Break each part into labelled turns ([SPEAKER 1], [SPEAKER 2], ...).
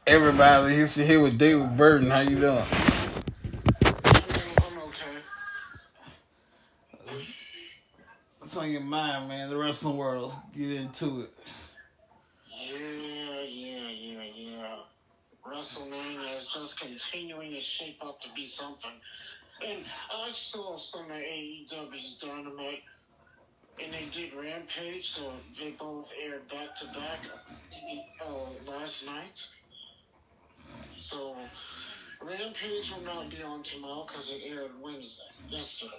[SPEAKER 1] Everybody, he's here with David Burton. How you doing?
[SPEAKER 2] I'm okay.
[SPEAKER 1] What's on your mind, man? The wrestling world. Let's get into it.
[SPEAKER 2] Yeah. WrestleMania is just continuing to shape up to be something. And I saw some of AEW's Dynamite, and they did Rampage, so they both aired back to back last night. So Rampage will not be on tomorrow because it aired yesterday.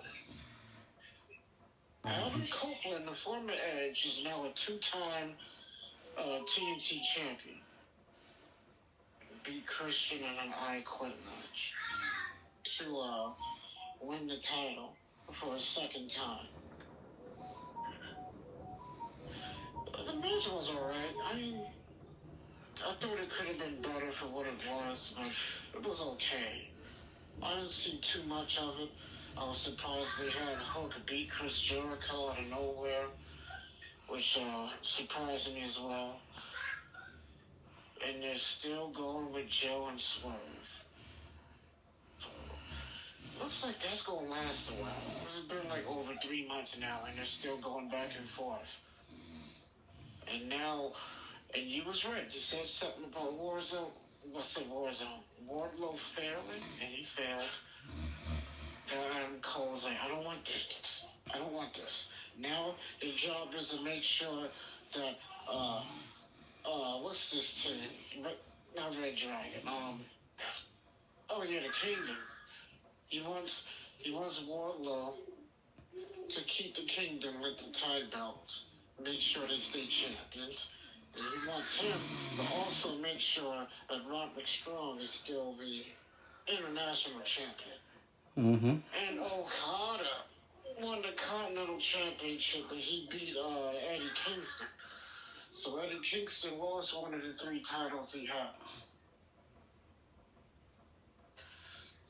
[SPEAKER 2] Adam Copeland, the former Edge, is now a two-time TNT champion. Beat Christian in an I Quit match to win the title for a second time. The match was alright. I mean, I thought it could have been better for what it was, but it was okay. I didn't see too much of it. I was surprised they had Hook beat Chris Jericho out of nowhere, which surprised me as well. And they're still going with Joe and Swerve. Looks like that's going to last a while. It's been like over 3 months now, and they're still going back and forth. And now, and you was right. You said something about Warzone. What's it, Warzone? Wardlow failing, and he failed. And Cole's like, I don't want this. I don't want this. Now, the job is to make sure that, what's this team? Not Red Dragon. Oh yeah, the Kingdom. He wants Wardlow to keep the Kingdom with the tag belts, make sure they stay champions, and he wants him to also make sure that Roderick Strong is still the international champion.
[SPEAKER 1] Mm-hmm.
[SPEAKER 2] And Okada won the Continental Championship, and he beat Eddie Kingston. So Eddie Kingston lost one of the 3 titles he has.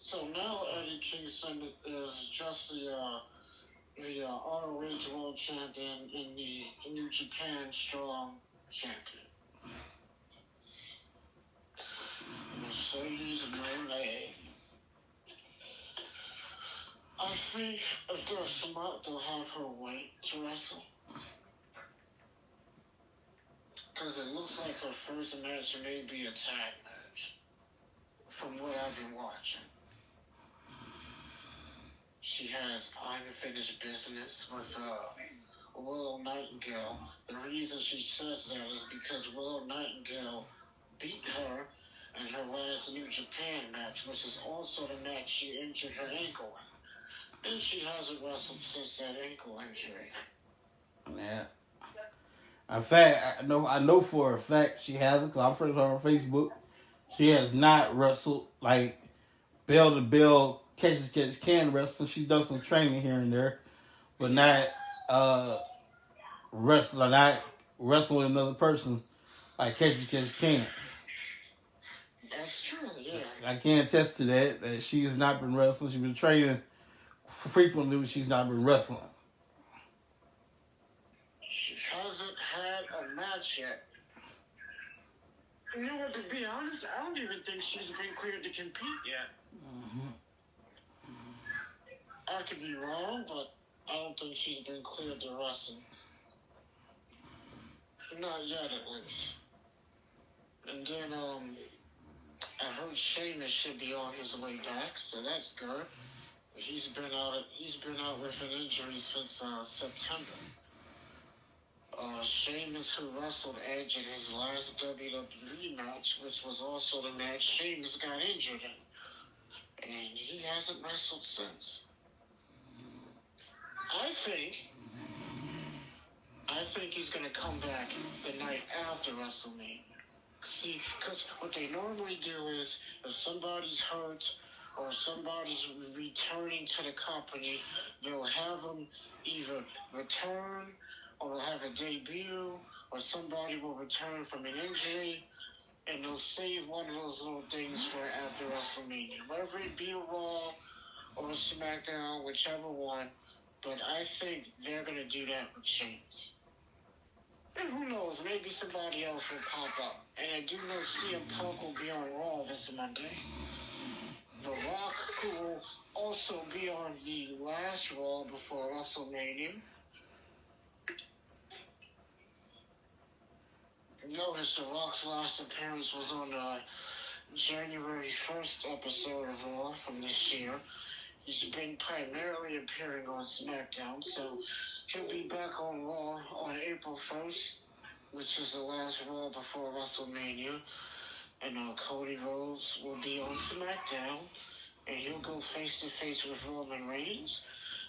[SPEAKER 2] So now Eddie Kingston is just the ROH World Champion and the New Japan Strong Champion. Mercedes Moné. I think if they're smart, they'll have her wait to wrestle. Because it looks like her first match may be a tag match, from what I've been watching. She has unfinished business with Willow Nightingale. The reason she says that is because Willow Nightingale beat her in her last New Japan match, which is also the match she injured her ankle in. And she hasn't wrestled since that ankle injury.
[SPEAKER 1] Yeah. In fact, I know for a fact she hasn't, because I'm friends with her on Facebook. She has not wrestled like bell to bell, catch can wrestling. She's done some training here and there, but not not wrestling with another person like catch can.
[SPEAKER 2] That's true, yeah.
[SPEAKER 1] I can attest to that she has not been wrestling. She's been training frequently, but she's not been wrestling.
[SPEAKER 2] She hasn't had a match yet. You know what, to be honest, I don't even think she's been cleared to compete yet.
[SPEAKER 1] Mm-hmm.
[SPEAKER 2] I could be wrong, but I don't think she's been cleared to wrestle. Not yet, at least. And then, I heard Sheamus should be on his way back, so that's good. He's been out with an injury since September. Sheamus, who wrestled Edge in his last WWE match, which was also the match Sheamus got injured in. And he hasn't wrestled since. I think he's going to come back the night after WrestleMania. See, because what they normally do is, if somebody's hurt or somebody's returning to the company, they'll have them either return or they'll have a debut, or somebody will return from an injury, and they'll save one of those little things for after WrestleMania. Whether it be a Raw or SmackDown, whichever one. But I think they're going to do that with Sheamus. And who knows, maybe somebody else will pop up. And I do know CM Punk will be on Raw this Monday. The Rock, who will also be on the last Raw before WrestleMania. Notice The Rock's last appearance was on the January 1st episode of Raw from this year. He's been primarily appearing on SmackDown, so he'll be back on Raw on April 1st, which is the last Raw before WrestleMania. And Cody Rhodes will be on SmackDown, and he'll go face-to-face with Roman Reigns.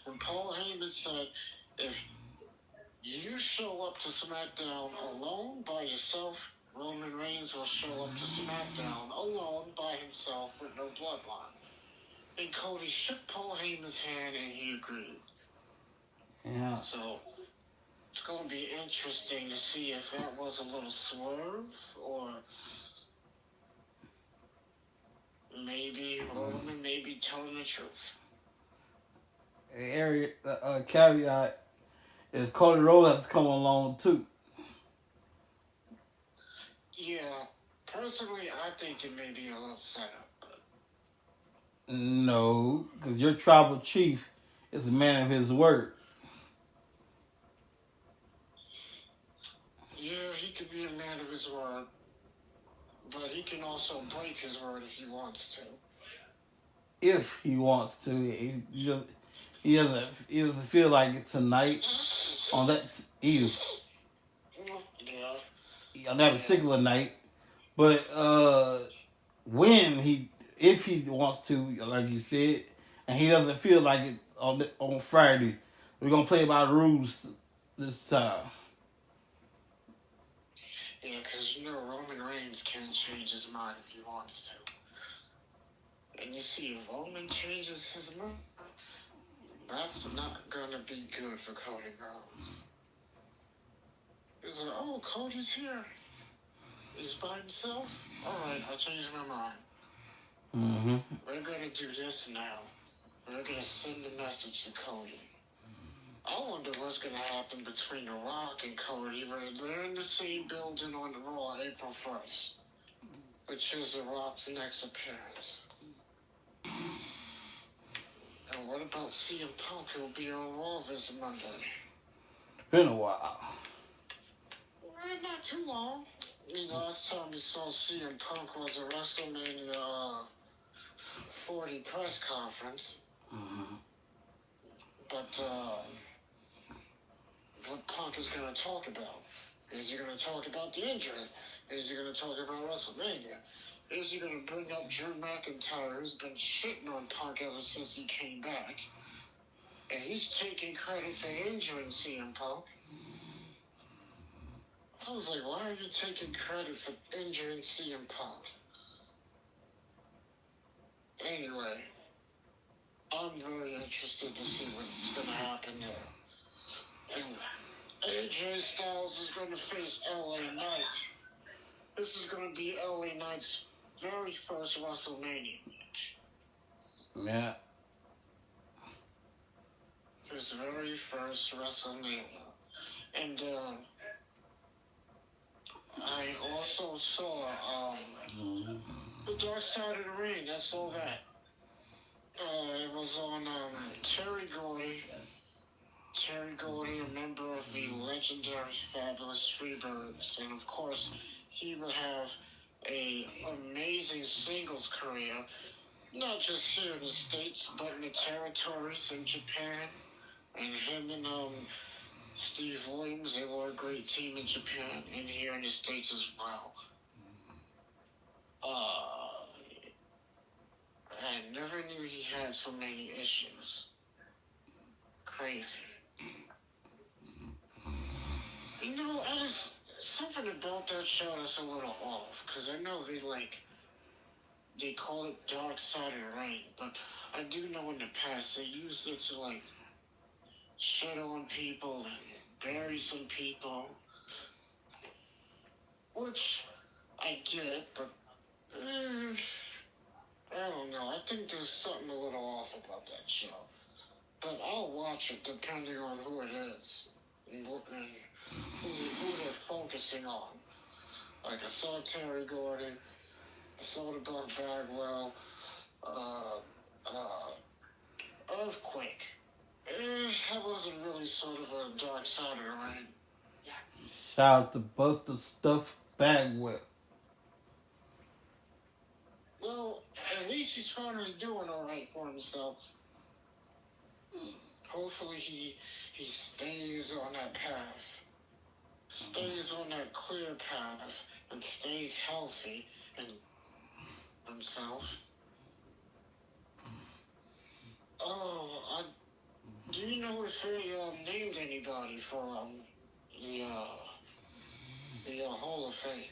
[SPEAKER 2] And Paul Heyman said, if you show up to SmackDown alone by yourself, Roman Reigns will show up to SmackDown alone by himself with no bloodline. And Cody shook Paul Heyman's hand and he agreed.
[SPEAKER 1] Yeah.
[SPEAKER 2] So it's going to be interesting to see if that was a little swerve or maybe Roman may be telling the truth.
[SPEAKER 1] Caveat is Cody Rhodes has come along too.
[SPEAKER 2] Yeah, personally, I think it may be a little setup.
[SPEAKER 1] No, because your tribal chief is a man of his word.
[SPEAKER 2] Yeah, he could be a man of his word, but he can also break his word if he wants to.
[SPEAKER 1] If he wants to, he doesn't feel like it tonight on that on that particular night. But if he wants to, like you said, and he doesn't feel like it on Friday, we're gonna play by the rules this time.
[SPEAKER 2] Yeah, because Roman Reigns can change his mind if he wants to. And you see, if Roman changes his mind, that's not gonna be good for Cody Rhodes. He's like, oh, Cody's here. He's by himself? Alright, I'll change my mind.
[SPEAKER 1] Mm-hmm.
[SPEAKER 2] We're gonna do this now. We're gonna send a message to Cody. I wonder what's gonna happen between The Rock and Cody when they're in the same building on the Raw April 1st, which is The Rock's next appearance. And what about CM Punk, who'll be on Raw this Monday?
[SPEAKER 1] Been a while.
[SPEAKER 2] Not too long. Last time we saw CM Punk was a WrestleMania 40 press conference.
[SPEAKER 1] Mm-hmm.
[SPEAKER 2] But what Punk is going to talk about? Is he going to talk about the injury? Is he going to talk about WrestleMania? Is he going to bring up Drew McIntyre, who's been shitting on Punk ever since he came back? And he's taking credit for injuring CM Punk. I was like, why are you taking credit for injuring CM Punk? Anyway, I'm very interested to see what's going to happen there. And AJ Styles is going to face LA Knight. This is going to be LA Knight's very first WrestleMania match.
[SPEAKER 1] Yeah.
[SPEAKER 2] His very first WrestleMania. And I also saw The Dark Side of the Ring. I saw that. It was on Terry Gordy. Terry Gordy, a member of the legendary Fabulous Freebirds. And of course, he would have an amazing singles career. Not just here in the States, but in the territories in Japan. And him and Steve Williams, they were a great team in Japan and here in the States as well. I never knew he had so many issues. Crazy. Something about that show that's a little off, because I know they call it Dark Side of the Ring, but I do know in the past they used it to, shit on people and bury some people, which I get, but I don't know. I think there's something a little off about that show. But I'll watch it depending on who it is and who they're focusing on. Like, I saw Terry Gordon, I saw the Buck Bagwell, uh, Earthquake. That wasn't really sort of a dark side of the ring.
[SPEAKER 1] Shout out to both the Stuff Bagwell.
[SPEAKER 2] Well, at least he's finally doing all right for himself. Hopefully he stays on that path. Stays on that clear path and stays healthy and himself. Oh, do you know if they named anybody for the Hall of Fame?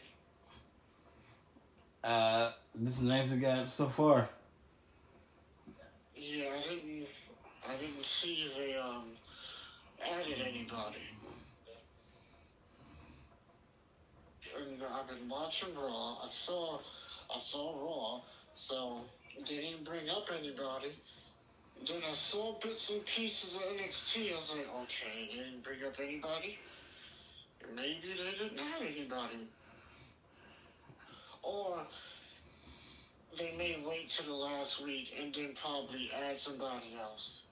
[SPEAKER 1] This is the names we got so far.
[SPEAKER 2] Yeah, I didn't see if they added anybody. And I've been watching Raw. I saw Raw, so they didn't bring up anybody. Then I saw bits and pieces of NXT. I was like, okay, they didn't bring up anybody. Maybe they didn't add anybody. Or they may wait till the last week and then probably add somebody else.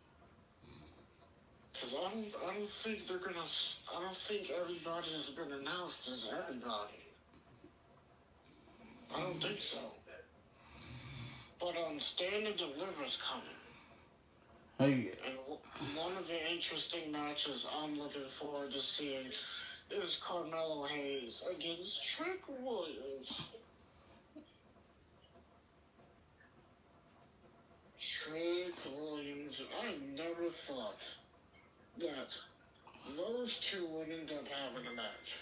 [SPEAKER 2] Because I don't think they're gonna. I don't think everybody has been announced as everybody. I don't think so. But Stand and Deliver's coming.
[SPEAKER 1] Hey.
[SPEAKER 2] And one of the interesting matches I'm looking forward to seeing is Carmelo Hayes against Trick Williams. Trick Williams. I never thought that those two would end up having a match.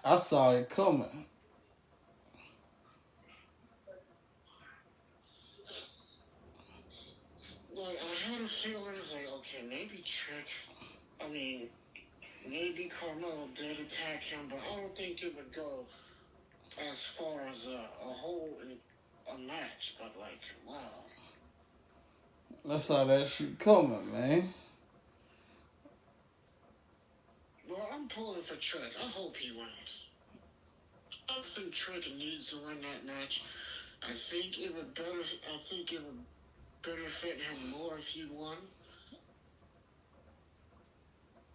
[SPEAKER 1] I saw it coming.
[SPEAKER 2] Like, I had a feeling, like, okay, maybe Carmelo did attack him, but I don't think it would go as far as a match, but, like, wow.
[SPEAKER 1] I saw that shit coming, man.
[SPEAKER 2] Well, I'm pulling for Trick. I hope he wins. I think Trick needs to win that match. I think it would benefit him more if he won.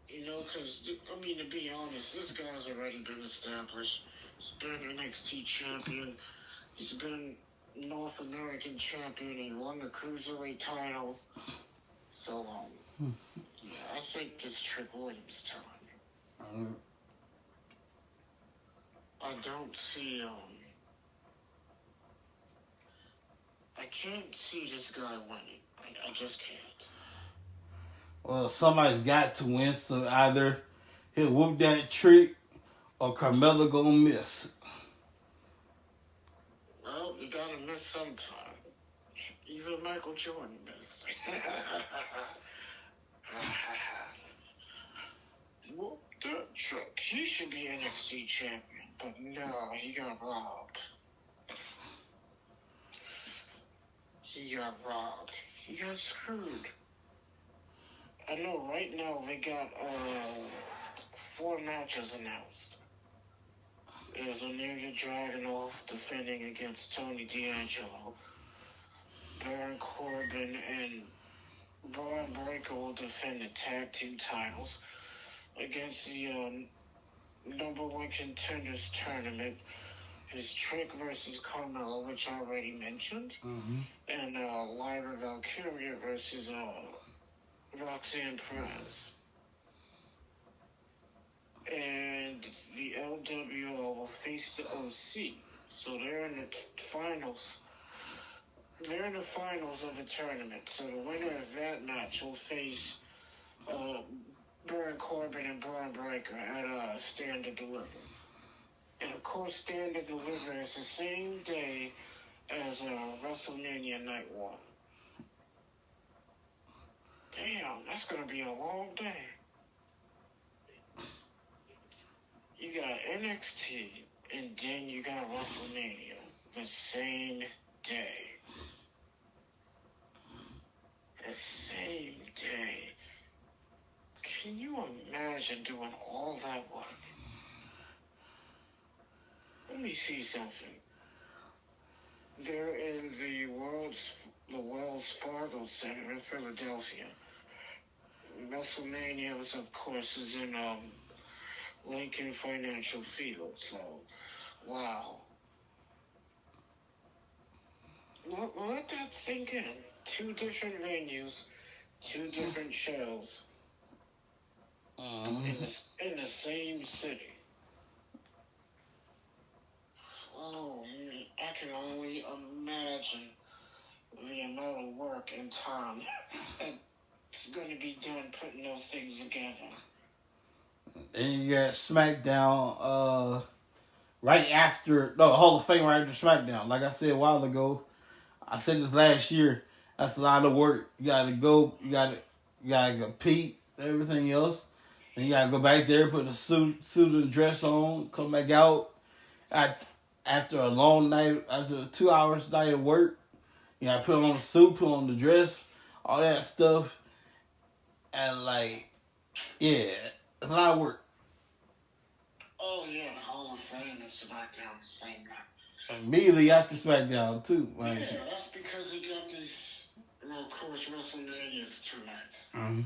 [SPEAKER 2] You know, because, to be honest, this guy's already been established. He's been NXT champion. He's been North American champion. He won the Cruiserweight title. So, yeah, I think it's Trick Williams' time. I don't see, I can't see this guy winning. I just can't.
[SPEAKER 1] Well, somebody's got to win, so either he'll whoop that Trick or Carmelo gonna miss.
[SPEAKER 2] Well, you gotta miss sometime. Even Michael Jordan missed. Whoop that Trick. He should be NXT champion, but no, he got robbed. He got screwed. I know right now they got 4 matches announced. There's Ilya Dragunov defending against Tony D'Angelo. Baron Corbin and Braun Breaker will defend the tag team titles against the number 1 contenders tournament. Is Trick versus Carmelo, which I already mentioned, and Lyra Valkyria versus Roxanne Perez. And the LWO will face the OC. So they're in the finals. They're in the finals of the tournament. So the winner of that match will face Baron Corbin and Braun Breaker at Stand and Deliver. And of course, Stand and Deliver is the same day as WrestleMania Night 1. Damn, that's gonna be a long day. You got NXT, and then you got WrestleMania the same day. the same day. Can you imagine doing all that work? Let me see something. They're in the Wells Fargo Center in Philadelphia. Wrestlemania, of course, is in Lincoln Financial Field. So, wow. Let that sink in. 2 different venues, 2 different shows in the same city. Oh, I can only imagine the amount of work and time that's going to be done putting those things together.
[SPEAKER 1] Then you got SmackDown right after, no, Hall of Fame right after SmackDown. Like I said a while ago, I said this last year, that's a lot of work. You gotta go, you gotta compete, everything else. Then you gotta go back there, put a suit and dress on, come back out after a long night, after a 2 hours night of work. You gotta put on the suit, put on the dress, all that stuff. And like, yeah, it's a lot of work.
[SPEAKER 2] Oh yeah, the Hall of Fame and SmackDown the same night.
[SPEAKER 1] Immediately after SmackDown too, man.
[SPEAKER 2] Yeah, that's because they got these, of course, WrestleMania's 2 nights.
[SPEAKER 1] Mm-hmm.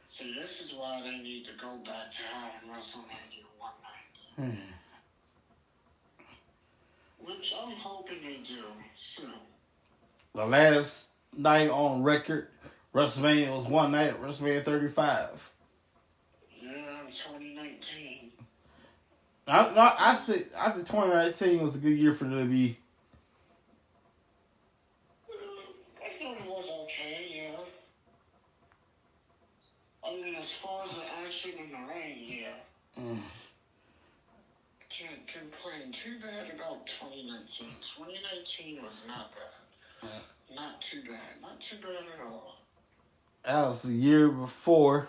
[SPEAKER 2] So this is why they need to go back to having WrestleMania 1 night. Which I'm hoping they do soon.
[SPEAKER 1] The last night on record, WrestleMania was one night, WrestleMania 35.
[SPEAKER 2] Yeah, 2019.
[SPEAKER 1] I said 2019 was a good year for the WWE.
[SPEAKER 2] I thought it was okay, yeah. I mean, as far as the action in the ring, yeah. Can't complain too bad about 2019. 2019 was not bad. Not too bad. Not too bad at all.
[SPEAKER 1] That was a year before,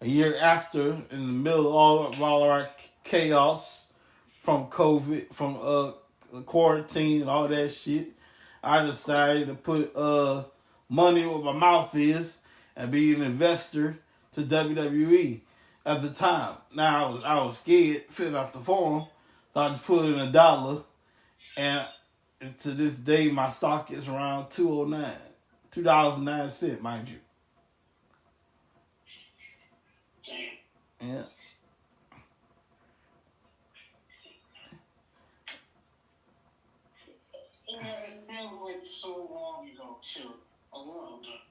[SPEAKER 1] a year after, in the middle of all our chaos from COVID, from quarantine and all that shit. I decided to put money where my mouth is and be an investor to WWE at the time. Now I was scared filling out the form, so I just put in $1, and to this day my stock is around $2.09, $2.09, mind you. Yeah.
[SPEAKER 2] Yeah, it feels like so long ago too. A little bit.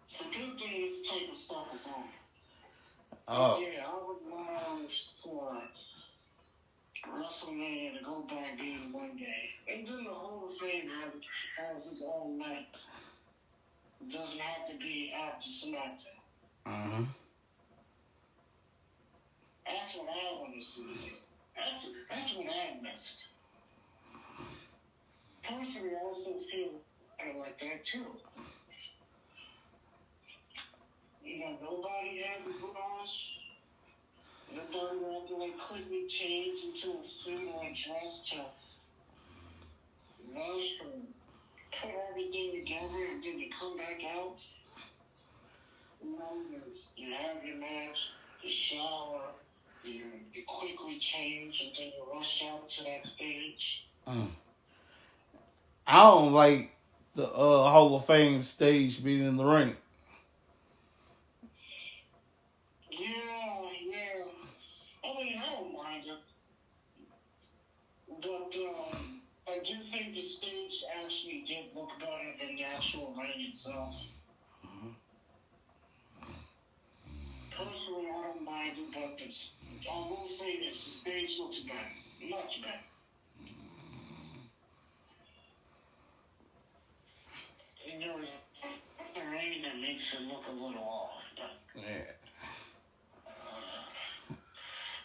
[SPEAKER 2] It's a good thing this type of stuff is on.
[SPEAKER 1] Oh.
[SPEAKER 2] Yeah, I would love for WrestleMania to go back in one day. And then the Hall of Fame has its own night. It doesn't have to be after SmackDown.
[SPEAKER 1] Mm-hmm.
[SPEAKER 2] That's what I want to see. That's what I missed. Personally, I also feel like that too. You know, nobody had the gloss. Nobody had to quickly change into a suit or a dress to rush and put everything together and then you come back out. You know, you have your match, you shower, you quickly change and then you rush out to that stage.
[SPEAKER 1] I don't like the Hall of Fame stage being in the ring.
[SPEAKER 2] Yeah. I mean, I don't mind it. But I do think the stage actually did look better than the actual ring itself. Personally, I don't mind it, but I will say this, the stage looks better. Much better. And there was a rain that makes it look a little off. But,
[SPEAKER 1] Yeah.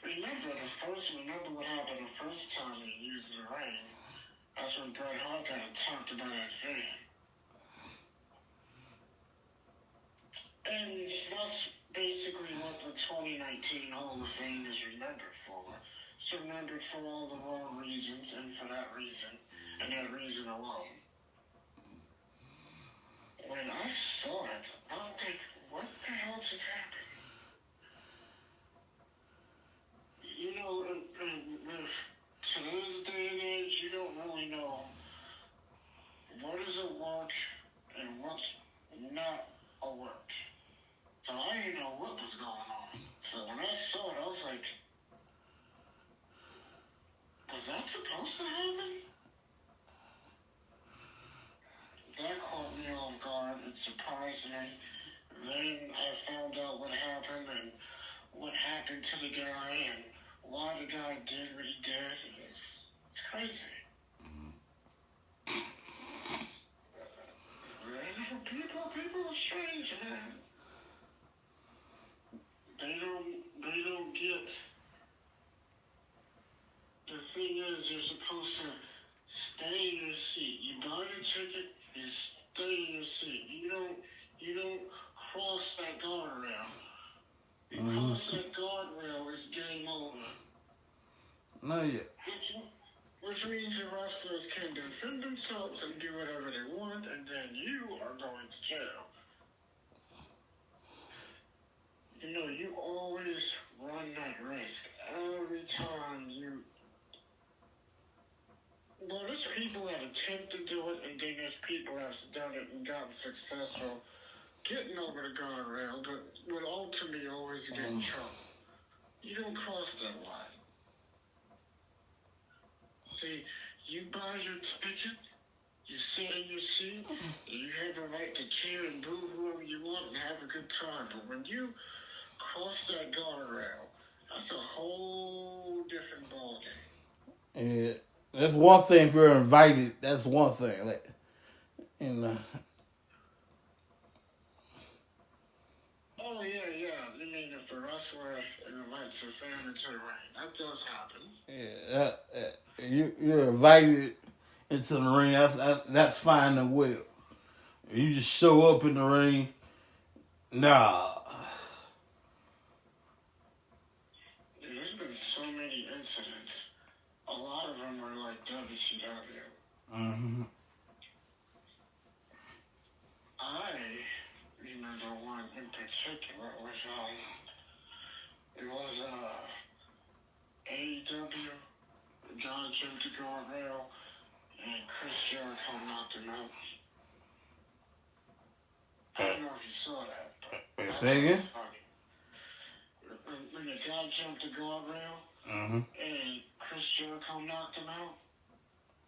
[SPEAKER 2] Remember what happened the first time they used the rain? That's when Bret Hart got attacked by that fan. And that's basically what the 2019 Hall of Fame is remembered for. It's remembered for all the wrong reasons and for that reason, and that reason alone. when I saw it, I was like, what the hell just happened? You know, with today's day and age, you don't really know what is a work and what's not a work. So I didn't know what was going on. So when I saw it, I was like, was that supposed to happen? That caught me off guard. It surprised me. Then I found out what happened and what happened to the guy and why the guy did what he did. It's crazy. People are strange, man. They don't get. The thing is, you're supposed to stay in your seat. You buy your ticket, you stay in your seat. You don't cross that guardrail. You cross that guardrail, it's game over.
[SPEAKER 1] No, yeah.
[SPEAKER 2] Which means your wrestlers can defend themselves and do whatever they want, and then you are going to jail. You know, you always run that risk every time you. Well, there's people that attempt to do it, and then there's people that have done it and gotten successful getting over the guardrail, but would ultimately always get in trouble. You don't cross that line. See, you buy your ticket, you sit in your seat, and you have the right to cheer and boo whoever you want and have a good time. But when you cross that guardrail, that's a whole different ballgame.
[SPEAKER 1] Yeah, that's one thing. If you're invited, that's one thing. Like, and
[SPEAKER 2] oh yeah. I mean, if the wrestler invites a fan into the ring, that does happen.
[SPEAKER 1] yeah, you're invited into the ring. That's fine and well. You just show up in the ring. Nah.
[SPEAKER 2] There's been so many incidents. A lot of them were like WCW.
[SPEAKER 1] Mm-hmm.
[SPEAKER 2] I remember one in particular it was AEW. The guy jumped the guardrail and Chris Jericho knocked him out. I don't know if you saw that.
[SPEAKER 1] Say again?
[SPEAKER 2] When the guy jumped the guardrail and Chris Jericho knocked him out.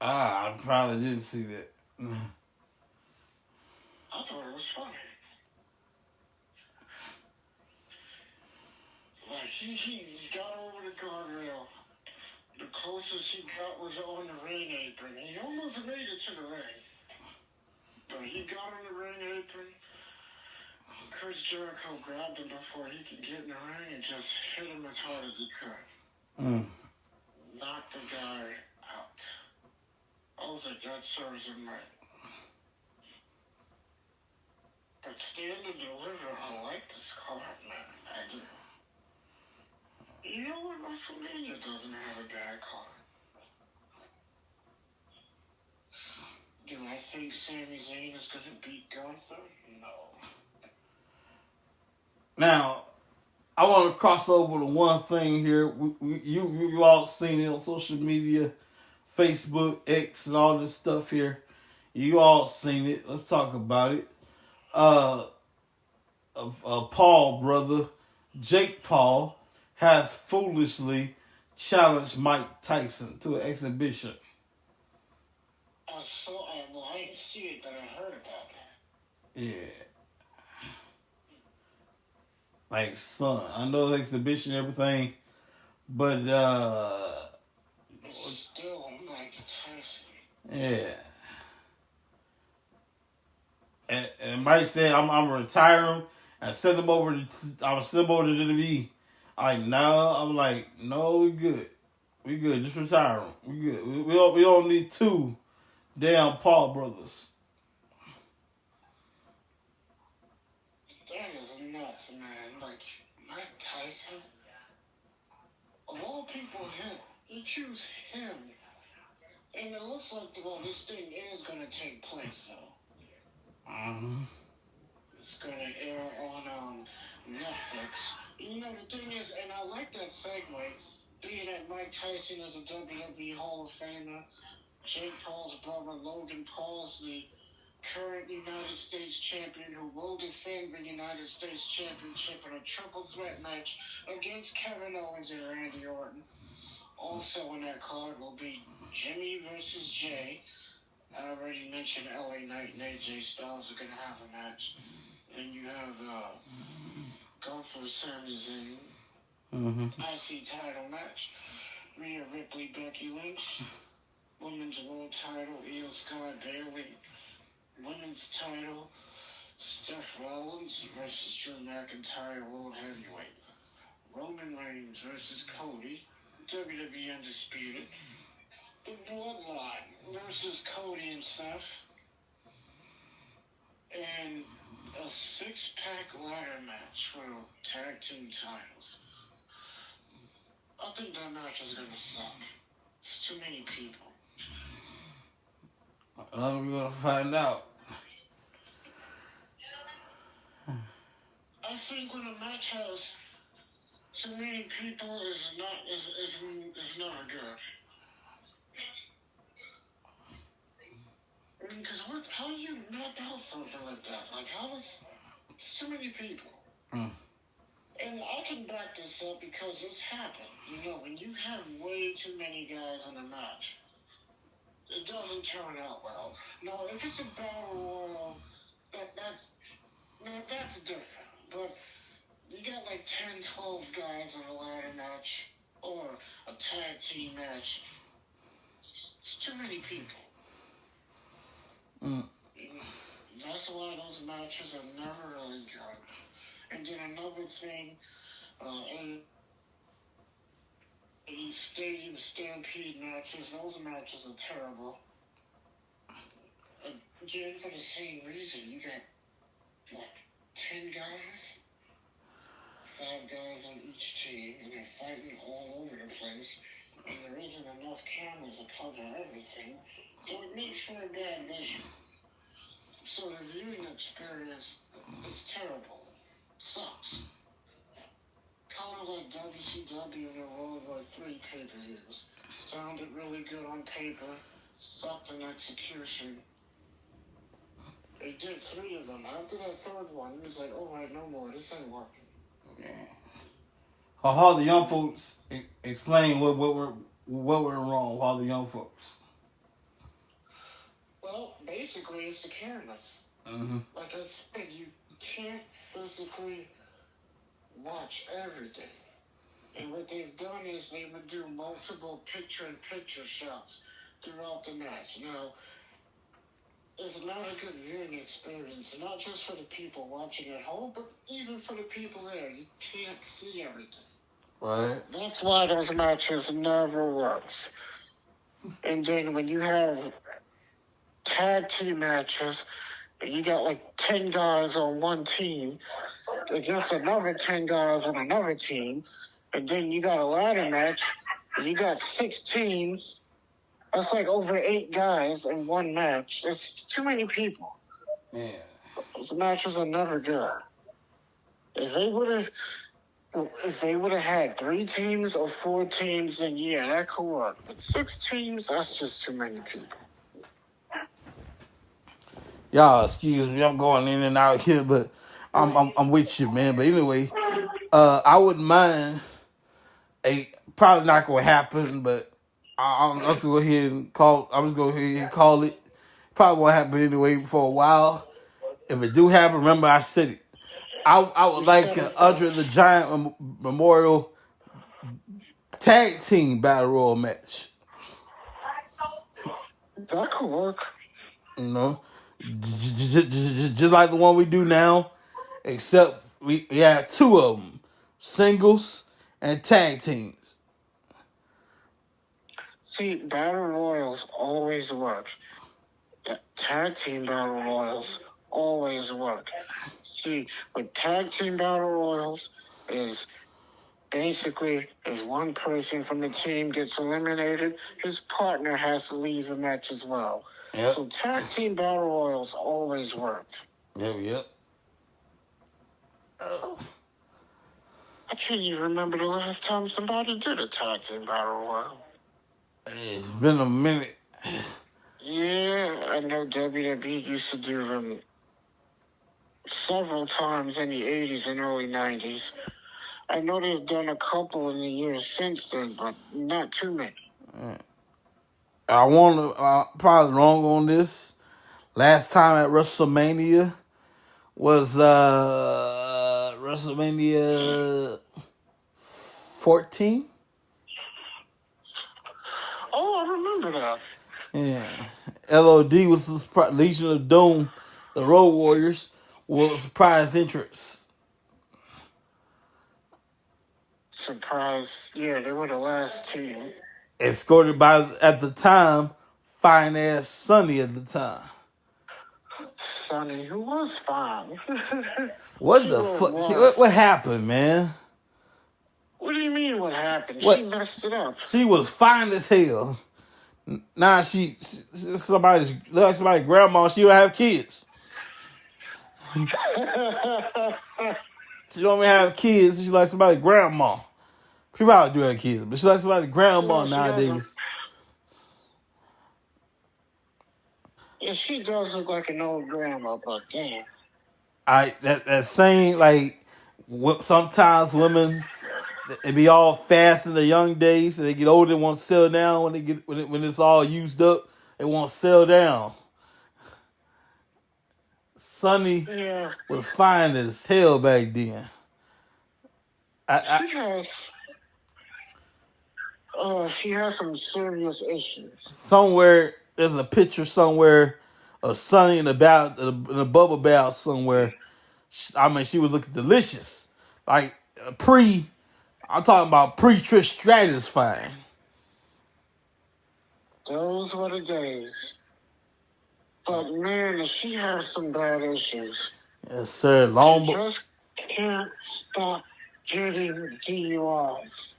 [SPEAKER 1] I probably didn't see that.
[SPEAKER 2] I thought it was funny. Like, he got over the guardrail. The closest he got was on the ring apron. He almost made it to the ring. But he got on the ring apron. Chris Jericho grabbed him before he could get in the ring and just hit him as hard as he could. Knocked the guy out. I was like, that serves him right. But Stand and Deliver, I like this card, man. I do. You know what? Wrestlemania doesn't have a bad card. Do I think Sami Zayn is going to beat Gunther? No.
[SPEAKER 1] Now, I want to cross over to one thing here. You all seen it on social media, Facebook, X, and all this stuff here. You all seen it. Let's talk about it. Paul brother, Jake Paul, has foolishly challenged Mike Tyson to an exhibition.
[SPEAKER 2] I didn't see it, but I heard about it.
[SPEAKER 1] Yeah. Like, son, I know the exhibition and everything, but,
[SPEAKER 2] It's still Mike Tyson.
[SPEAKER 1] yeah. And Mike said, I'm going to retire him and send him over to WWE. I'm like, no, we good. We good. Just retire him. We good. We don't need two damn Paul brothers.
[SPEAKER 2] That is nuts, man. Like, Mike Tyson, of all people, him. You choose him. And it looks like, well, this thing is going to take place, though. It's going to air on Netflix. You know, the thing is, and I like that segue, being that Mike Tyson is a WWE Hall of Famer, Jake Paul's brother Logan Paul is the current United States champion who will defend the United States Championship in a triple threat match against Kevin Owens and Randy Orton. Also on that card will be Jimmy versus Jay. I already mentioned LA Knight and AJ Styles are going to have a match. Then you have Gunther Sami Zayn. IC title match. Rhea Ripley, Becky Lynch. Women's World title, Io Sky Bailey. Women's title, Steph Rollins versus Drew McIntyre, World Heavyweight. Roman Reigns versus Cody, WWE Undisputed. The Bloodline versus Cody and Seth. And a six-pack ladder match for tag team titles. I think that match is going to suck. It's too many people.
[SPEAKER 1] We're going to find out.
[SPEAKER 2] I think when a match has too many people is not good. I mean, because how do you map out something like that? Like, it's too many people. And I can back this up because it's happened. You know, when you have way too many guys in a match, it doesn't turn out well. Now, if it's a battle royal, that's different. But you got like 10, 12 guys in a ladder match or a tag team match. It's too many people. That's why those matches are never really good. And then another thing, stadium stampede matches, those matches are terrible. Again, for the same reason, you got, 10 guys? 5 guys on each team, and they're fighting all over the place, and there isn't enough cameras to cover everything, so it makes for a bad vision. So the viewing experience is terrible. Sucks. Kind of like WCW and the World War III pay-per-views. Sounded really good on paper, sucked in execution. They did 3 of them. After that 3rd one, it was like, all right, no more. This ain't working.
[SPEAKER 1] Yeah. How the young folks explain what went wrong? How the young folks?
[SPEAKER 2] Well, basically, it's the cameras. Like I said, you can't physically watch everything. And what they've done is they would do multiple picture-in-picture shots throughout the match. Now, it's not a good viewing experience, not just for the people watching at home, but even for the people there. You can't see everything.
[SPEAKER 1] Right.
[SPEAKER 2] That's why those matches never works. And then when you have tag team matches, you got like 10 guys on one team against another 10 guys on another team, and then you got a ladder match, and you got 6 teams. That's like over 8 guys in one match. It's too many people.
[SPEAKER 1] Yeah.
[SPEAKER 2] Those matches are never good. If they would have had 3 teams or 4 teams, then yeah, that could work. But 6 teams, that's just too many people.
[SPEAKER 1] Y'all, excuse me, I'm going in and out here, but I'm with you, man. But anyway, I wouldn't mind. Probably not gonna happen, but I'm just go ahead and call. I'm just going to go ahead and call it. Probably won't happen anyway for a while. If it do happen, remember I said it. I would like an Andre the Giant Memorial Tag Team Battle Royal match.
[SPEAKER 2] That could work.
[SPEAKER 1] You know, just like the one we do now, except we have 2 of them, singles and tag teams.
[SPEAKER 2] See, Battle Royals always work. Tag Team Battle Royals always work. See, with Tag Team Battle Royals is basically if one person from the team gets eliminated, his partner has to leave the match as well.
[SPEAKER 1] Yep.
[SPEAKER 2] So tag team battle royals always worked.
[SPEAKER 1] Yep.
[SPEAKER 2] I can't even remember the last time somebody did a tag team battle royal.
[SPEAKER 1] It's been a minute.
[SPEAKER 2] Yeah, I know WWE used to do them several times in the 80s and early 90s. I know they've done a couple in the years since then, but not too many.
[SPEAKER 1] I want to probably wrong on this. Last time at WrestleMania was WrestleMania 14.
[SPEAKER 2] Oh, I remember that.
[SPEAKER 1] Yeah, LOD was the Legion of Doom. The Road Warriors was surprise entrance.
[SPEAKER 2] Surprise. Yeah, they were the last team.
[SPEAKER 1] Escorted by, at the time, fine ass Sonny at the time.
[SPEAKER 2] Sonny, who was fine.
[SPEAKER 1] What the fuck? What happened, man?
[SPEAKER 2] What do you mean what happened?
[SPEAKER 1] What?
[SPEAKER 2] She messed it up.
[SPEAKER 1] She was fine as hell. Now somebody's grandma. She don't have kids. She don't even have kids. She's like somebody's grandma. She probably do have kids, but she's like somebody's grandma nowadays.
[SPEAKER 2] Yeah, she does look like an old grandma, but damn.
[SPEAKER 1] That saying, like, sometimes women, they be all fast in their young days, and they get older, they want to settle down. When it's all used up, they want to settle down. Sonny was fine as hell back then.
[SPEAKER 2] She has some serious issues.
[SPEAKER 1] Somewhere there's a picture somewhere of Sonny in a bubble bath somewhere. I mean, she was looking delicious, like I'm talking about pre-Trish Stratus fine.
[SPEAKER 2] Those were the days. But man, she has some bad issues.
[SPEAKER 1] Yes, sir.
[SPEAKER 2] She just can't stop getting DUIs.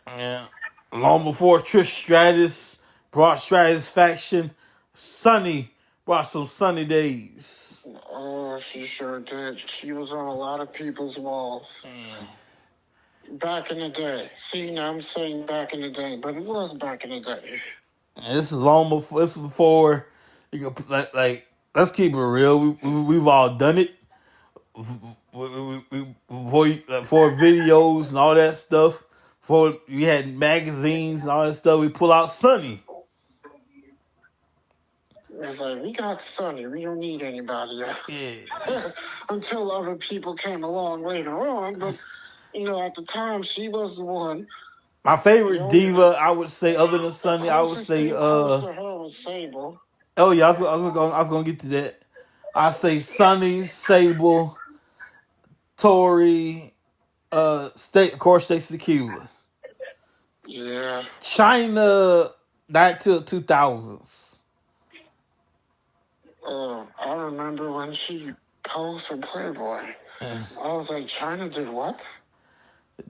[SPEAKER 1] Yeah. Long before Trish Stratus brought Stratus faction, Sonny brought some sunny days.
[SPEAKER 2] Oh, she sure did. She was on a lot of people's walls. Back in the day. See, now I'm saying back in the day, but it was back in the day.
[SPEAKER 1] This is long before. This is before you go. Like, let's keep it real. We've all done it. For videos and all that stuff. Before we had magazines and all that stuff, we pull out Sonny.
[SPEAKER 2] It's like, we got Sonny. We don't need anybody else. Yeah. Until other people came along later on. But, at the time, she was the one.
[SPEAKER 1] My favorite diva, I would say, other than Sonny, I would say...
[SPEAKER 2] close to her was Sable.
[SPEAKER 1] Oh, yeah, I was going to get to that. I say Sonny, Sable, Tori, of course, Stacey Keebler.
[SPEAKER 2] Yeah.
[SPEAKER 1] China, back to the 2000s.
[SPEAKER 2] I remember when she posed for Playboy. I was like, China did what?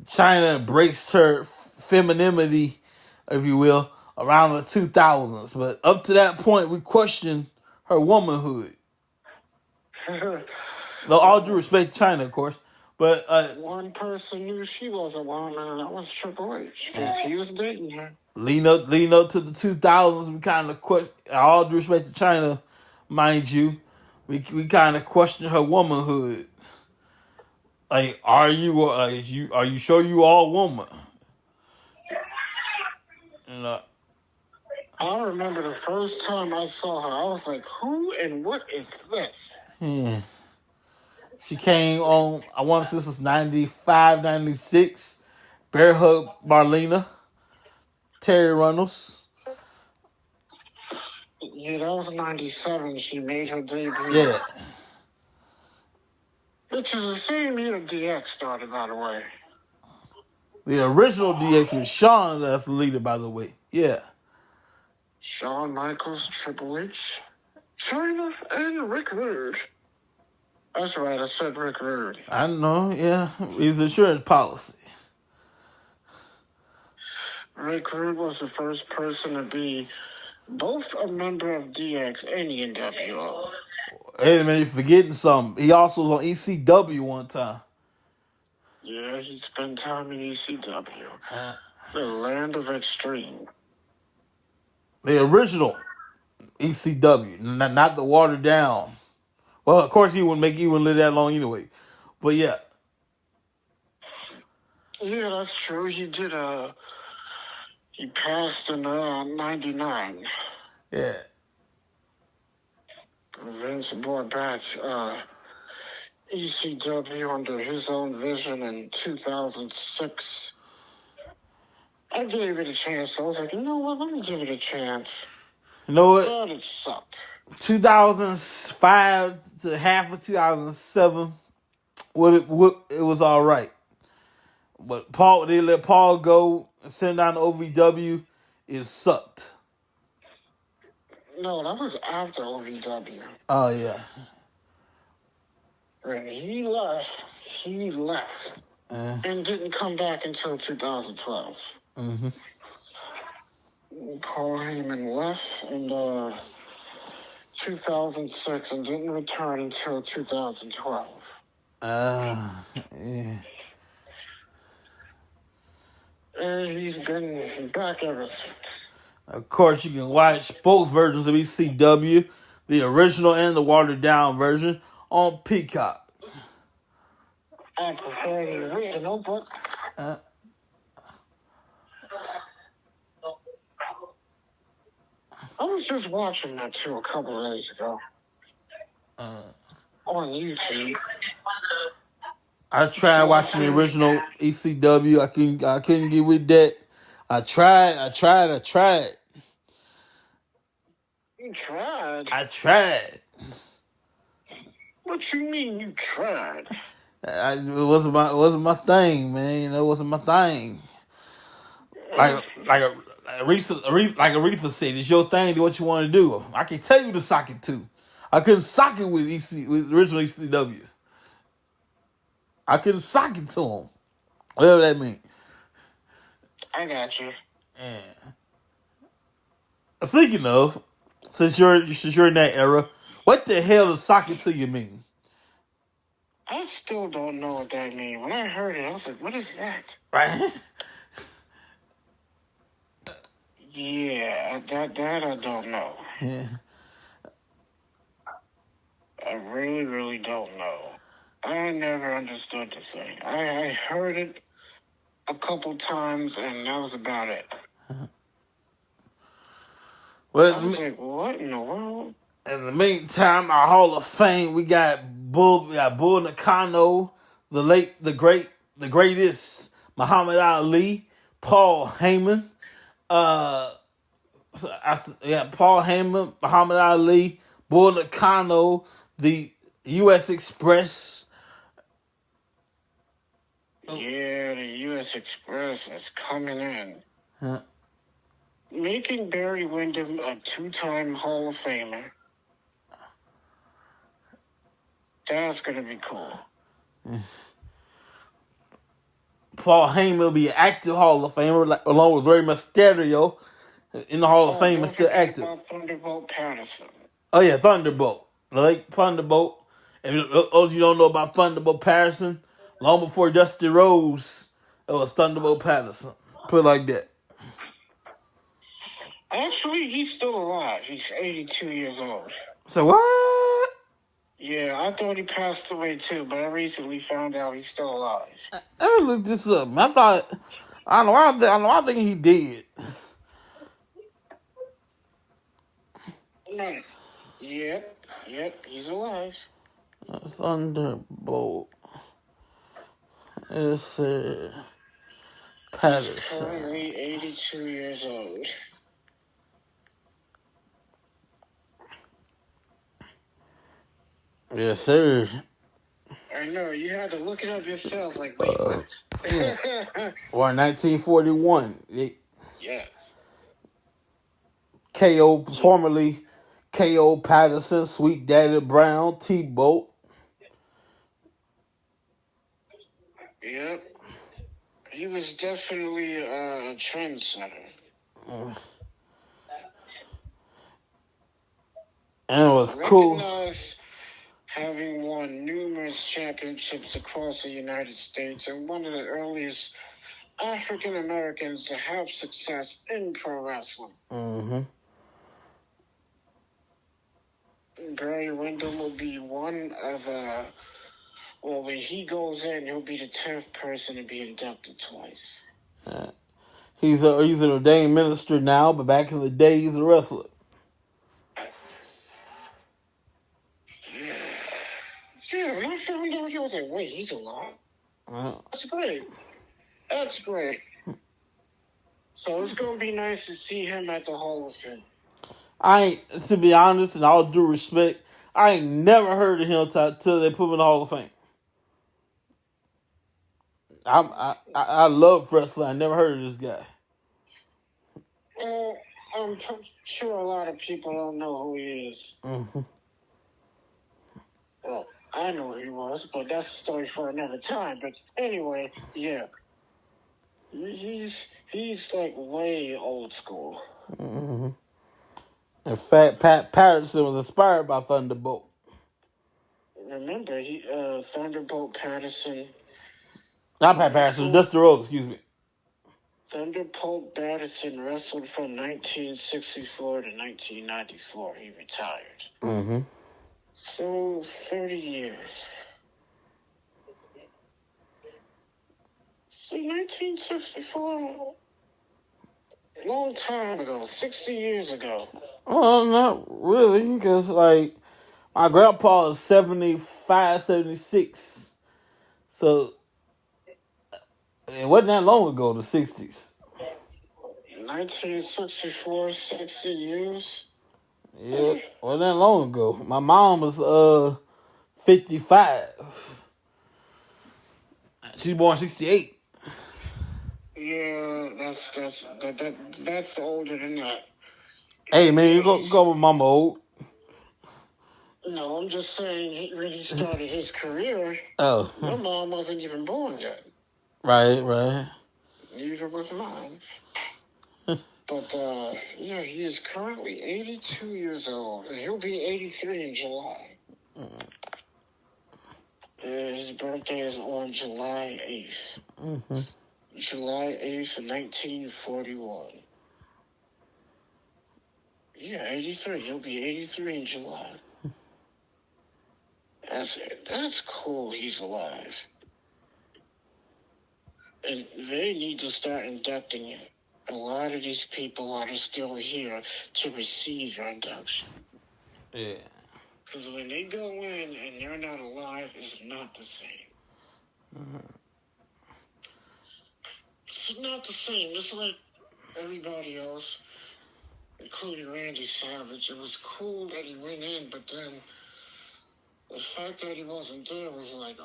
[SPEAKER 1] China embraced her femininity, if you will, around the 2000s. But up to that point, we questioned her womanhood. No, all due respect to China, of course. But
[SPEAKER 2] one person knew she was a woman, and that was Triple H, because he was dating her.
[SPEAKER 1] Leading up to the 2000s, we kind of question, all due respect to China, mind you, we kind of questioned her womanhood. Like, are you sure you all woman?
[SPEAKER 2] I remember the first time I saw her, I was like, who and what is this?
[SPEAKER 1] She came on, I want to say this was 95, 96. Bear Hug Marlena. Terry Runnels.
[SPEAKER 2] Yeah, that was 97. She made her debut.
[SPEAKER 1] Yeah.
[SPEAKER 2] Which is the same year DX started, by the way.
[SPEAKER 1] The original DX was Shawn as the leader, by the way. Yeah.
[SPEAKER 2] Shawn Michaels, Triple H, China, and Rick Rude. That's right, I said Rick Rude.
[SPEAKER 1] I know, yeah. His insurance policy.
[SPEAKER 2] Rick Rude was the first person to be Both a member of DX and the NWO.
[SPEAKER 1] Hey man, you're forgetting something. He also was on ECW one time.
[SPEAKER 2] Yeah, he spent time in ECW.
[SPEAKER 1] Uh,
[SPEAKER 2] The land of extreme.
[SPEAKER 1] the original ECW, not the watered down. Well, of course he wouldn't live that long anyway. But yeah,
[SPEAKER 2] Yeah, that's true. He passed in 99.
[SPEAKER 1] yeah.
[SPEAKER 2] Vince brought back ECW under his own vision in 2006. I gave it a chance. I was like, you know what? Let me give it a chance.
[SPEAKER 1] You know what?
[SPEAKER 2] But it sucked.
[SPEAKER 1] 2005 to half of 2007, it was all right. But they let Paul go and send down to OVW. It sucked.
[SPEAKER 2] No, that was after OVW.
[SPEAKER 1] Oh yeah.
[SPEAKER 2] When he left and didn't come back until 2012.
[SPEAKER 1] Mm-hmm.
[SPEAKER 2] Paul Heyman left in 2006 and didn't return until 2012.
[SPEAKER 1] Yeah.
[SPEAKER 2] And he's been back ever since.
[SPEAKER 1] Of course, you can watch both versions of ECW, the original and the watered down version, on Peacock.
[SPEAKER 2] I prefer the original, but I was just watching that too a couple of days ago on YouTube.
[SPEAKER 1] I tried watching the original ECW. I couldn't get with that. I tried.
[SPEAKER 2] You tried?
[SPEAKER 1] I tried.
[SPEAKER 2] What you mean you tried?
[SPEAKER 1] It wasn't my thing, man. You know, it wasn't my thing. Like Aretha said, it's your thing. Do what you want to do. I can tell you to sock it too. I couldn't sock it with original ECW. I couldn't sock it to him. Whatever that means.
[SPEAKER 2] I got you.
[SPEAKER 1] Yeah. Speaking of, since you're in that era, what the hell does sock it to you mean?
[SPEAKER 2] I still don't know what that means. When I heard it, I was like, what is that?
[SPEAKER 1] Right?
[SPEAKER 2] Yeah, that I don't know.
[SPEAKER 1] Yeah.
[SPEAKER 2] I really, really don't know. I never understood the thing. I heard it a couple times, and that was about it.
[SPEAKER 1] Well,
[SPEAKER 2] I was like, what in the world?
[SPEAKER 1] In the meantime, our Hall of Fame, we got Bull Nakano, the greatest Muhammad Ali, Paul Heyman, Paul Heyman, Muhammad Ali, Bull Nakano, the U.S. Express.
[SPEAKER 2] Yeah, the U.S. Express is coming in.
[SPEAKER 1] Huh.
[SPEAKER 2] Making Barry Windham a two-time Hall of Famer. That's going to be cool.
[SPEAKER 1] Paul Heyman will be an active Hall of Famer, along with Rey Mysterio in the Hall of Fame and still active.
[SPEAKER 2] About Thunderbolt Patterson.
[SPEAKER 1] Oh yeah, Thunderbolt. Like Thunderbolt. And those you don't know about Thunderbolt Patterson, long before Dusty Rhodes, it was Thunderbolt Patterson. Put it like that.
[SPEAKER 2] Actually, he's still alive. He's 82 years old.
[SPEAKER 1] So what?
[SPEAKER 2] Yeah, I thought he passed away too, but I recently found out he's still alive.
[SPEAKER 1] I looked this up. I don't know why I think he did.
[SPEAKER 2] No. Yep, he's alive.
[SPEAKER 1] Thunderbolt. It's Patterson.
[SPEAKER 2] He's currently 82 years old.
[SPEAKER 1] Yes, sir.
[SPEAKER 2] I know, you had to look it up yourself, like, wait, what?
[SPEAKER 1] Yeah. Or 1941.
[SPEAKER 2] Yeah.
[SPEAKER 1] K.O. formerly K.O. Patterson, Sweet Daddy Brown, T-Bolt.
[SPEAKER 2] Yep. He was definitely a trendsetter.
[SPEAKER 1] And it was cool.
[SPEAKER 2] Recognized having won numerous championships across the United States and one of the earliest African Americans to have success in pro wrestling.
[SPEAKER 1] Mm-hmm.
[SPEAKER 2] Barry Windham will be one of well, when he goes in, he'll be the 10th person to be inducted twice.
[SPEAKER 1] He's an ordained minister now, but back in the day, he's a wrestler.
[SPEAKER 2] Yeah, when I found out, he was like, wait, he's alive? That's great. That's great. So it's going to be nice to see him at the Hall of Fame.
[SPEAKER 1] To be honest, in all due respect, I ain't never heard of him till they put him in the Hall of Fame. I love wrestling. I never heard of this guy.
[SPEAKER 2] Well, I'm sure a lot of people don't know who he is.
[SPEAKER 1] Mm-hmm.
[SPEAKER 2] Well, I know who he was, but that's a story for another time. But anyway, yeah. He's like way old school.
[SPEAKER 1] Mm-hmm. In fact, Pat Patterson was inspired by Thunderbolt.
[SPEAKER 2] Remember, Thunderbolt Patterson.
[SPEAKER 1] Not Pat Patterson, Dusty Rhodes, excuse me.
[SPEAKER 2] Thunderbolt Patterson wrestled from 1964 to 1994. He retired.
[SPEAKER 1] Mm-hmm.
[SPEAKER 2] So, 30 years. See, 1964, long time ago, 60 years ago.
[SPEAKER 1] Well, not really, because, like, my grandpa is 75, 76. So, it wasn't that long ago, the 60s.
[SPEAKER 2] 1964, 60 years?
[SPEAKER 1] Yeah, wasn't that long ago. My mom was 55. She's born 68.
[SPEAKER 2] Yeah, that's older than that.
[SPEAKER 1] Hey, man, you go with mama old.
[SPEAKER 2] No, I'm just saying, when he started his career,
[SPEAKER 1] Oh.
[SPEAKER 2] my mom wasn't even born yet.
[SPEAKER 1] Right.
[SPEAKER 2] Neither was mine. But, yeah, he is currently 82 years old, and he'll be 83 in July. His birthday is on July 8th.
[SPEAKER 1] Mm-hmm.
[SPEAKER 2] July 8th, 1941. Yeah, 83. He'll be 83 in July. That's cool he's alive. And they need to start inducting him. A lot of these people are still here to receive your induction.
[SPEAKER 1] Yeah.
[SPEAKER 2] Because when they go in and they're not alive, it's not the same. Mm-hmm. It's not the same. It's like everybody else, including Randy Savage. It was cool that he went in, but then the fact that he wasn't there was like,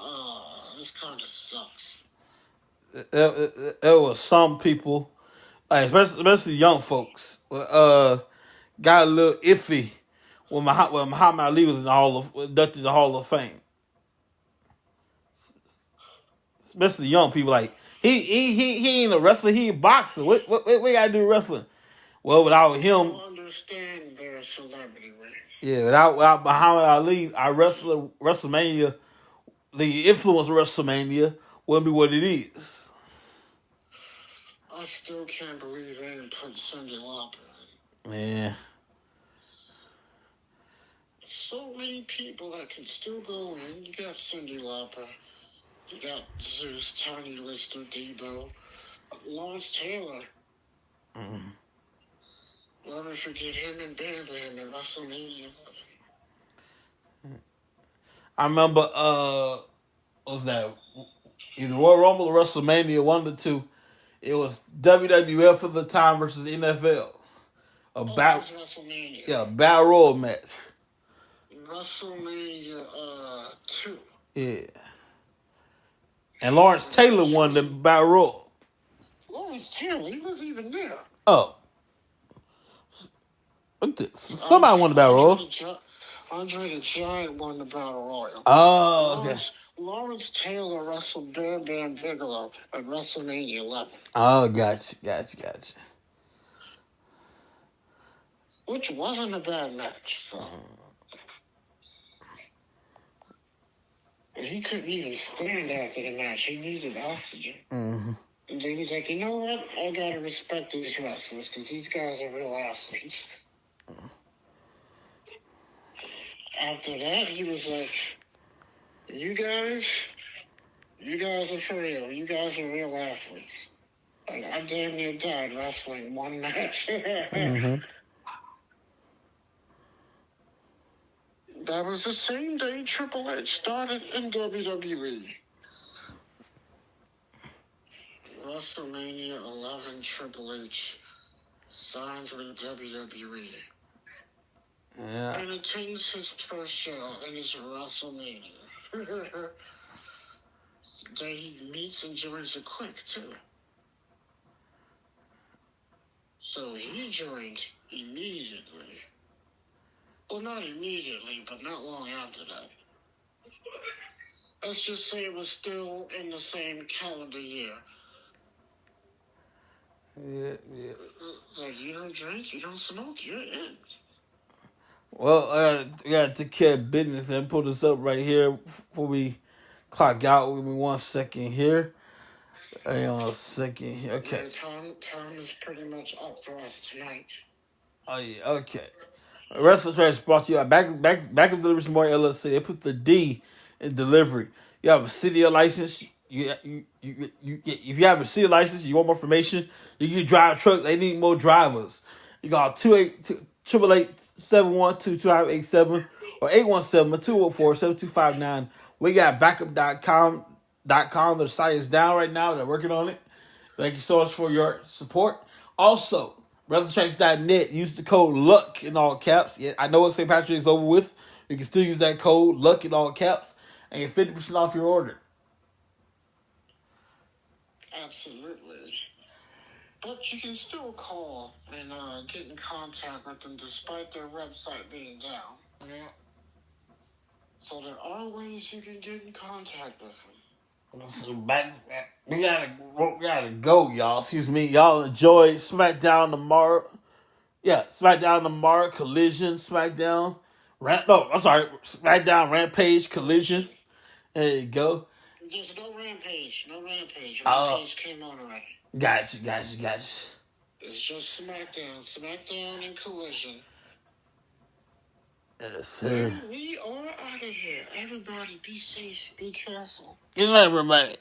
[SPEAKER 2] this kind of sucks.
[SPEAKER 1] It was some people, like especially young folks, got a little iffy when Muhammad Ali was inducted in the Hall of Fame. Especially young people, like he ain't a wrestler, he a boxer. What we gotta do with wrestling? Well, without him,
[SPEAKER 2] I don't understand their celebrity range.
[SPEAKER 1] Yeah, without Muhammad Ali, our WrestleMania, the influence of WrestleMania wouldn't be what it is.
[SPEAKER 2] I still can't believe they didn't put Cyndi Lauper in.
[SPEAKER 1] Yeah.
[SPEAKER 2] So many people that can still go in. You got Cyndi Lauper. You got Zeus, Tiny Lister, Debo, Lawrence Taylor.
[SPEAKER 1] Mm-hmm.
[SPEAKER 2] Never forget him and Bam Bam in WrestleMania.
[SPEAKER 1] I remember, what was that? Either Royal Rumble or WrestleMania, one of the two. It was WWF at the time versus NFL.
[SPEAKER 2] WrestleMania.
[SPEAKER 1] Yeah, a Battle Royal match.
[SPEAKER 2] WrestleMania 2.
[SPEAKER 1] Yeah. And Lawrence Taylor won the Battle Royal.
[SPEAKER 2] Lawrence Taylor, he wasn't even there.
[SPEAKER 1] Oh. Somebody won the Battle Royal.
[SPEAKER 2] Andre the Giant won the Battle Royal.
[SPEAKER 1] Oh, okay.
[SPEAKER 2] Lawrence Taylor wrestled Bam Bam Bigelow at WrestleMania 11.
[SPEAKER 1] Oh, gotcha.
[SPEAKER 2] Which wasn't a bad match. So. And he couldn't even stand after the match. He needed oxygen.
[SPEAKER 1] Mm-hmm.
[SPEAKER 2] And then he's like, you know what? I gotta respect these wrestlers because these guys are real athletes. After that, he was like, you guys are for real. You guys are real athletes. Like, I damn near died wrestling one match.
[SPEAKER 1] Mm-hmm.
[SPEAKER 2] That was the same day Triple H started in WWE. WrestleMania 11 Triple H signs with WWE.
[SPEAKER 1] Yeah.
[SPEAKER 2] And attends his first show in his WrestleMania. That he meets and joins the Quick, too. So he joined immediately. Well, not immediately, but not long after that. Let's just say it was still in the same calendar year.
[SPEAKER 1] Yeah.
[SPEAKER 2] Like, you don't drink, you don't smoke, you're in.
[SPEAKER 1] Well, I gotta take care of business and pull this up right here before we clock out. Give me 1 second here. Hang on a second here. Okay.
[SPEAKER 2] Yeah, time is pretty much up for us tonight.
[SPEAKER 1] Oh yeah. Okay. Wrestling Trash brought to you back of Delivery More LLC. They put the D in delivery. You have a city license. If you have a city license, you want more information. You can drive trucks. They need more drivers. You got 888-712-2587 or 817-204-7259. We got backup.com. The site is down right now. They're working on it. Thank you so much for your support. Also, WrestlingTracks.net. Use the code LUCK in all caps. Yeah, I know what St. Patrick's is over with. You can still use that code LUCK in all caps and get 50% off your order.
[SPEAKER 2] Absolutely. But you can still call and get in contact with them despite their website being down. Yeah. So there are ways you can get in contact with them.
[SPEAKER 1] We gotta go, y'all. Excuse me. Y'all enjoy SmackDown tomorrow. Yeah, SmackDown tomorrow. Collision. SmackDown. SmackDown Rampage. Collision. There you go.
[SPEAKER 2] There's no Rampage. Rampage came on already.
[SPEAKER 1] Gotcha.
[SPEAKER 2] It's just SmackDown. SmackDown and Collision.
[SPEAKER 1] Yes, sir.
[SPEAKER 2] We are out of here. Everybody be safe. Be careful.
[SPEAKER 1] Good night, everybody.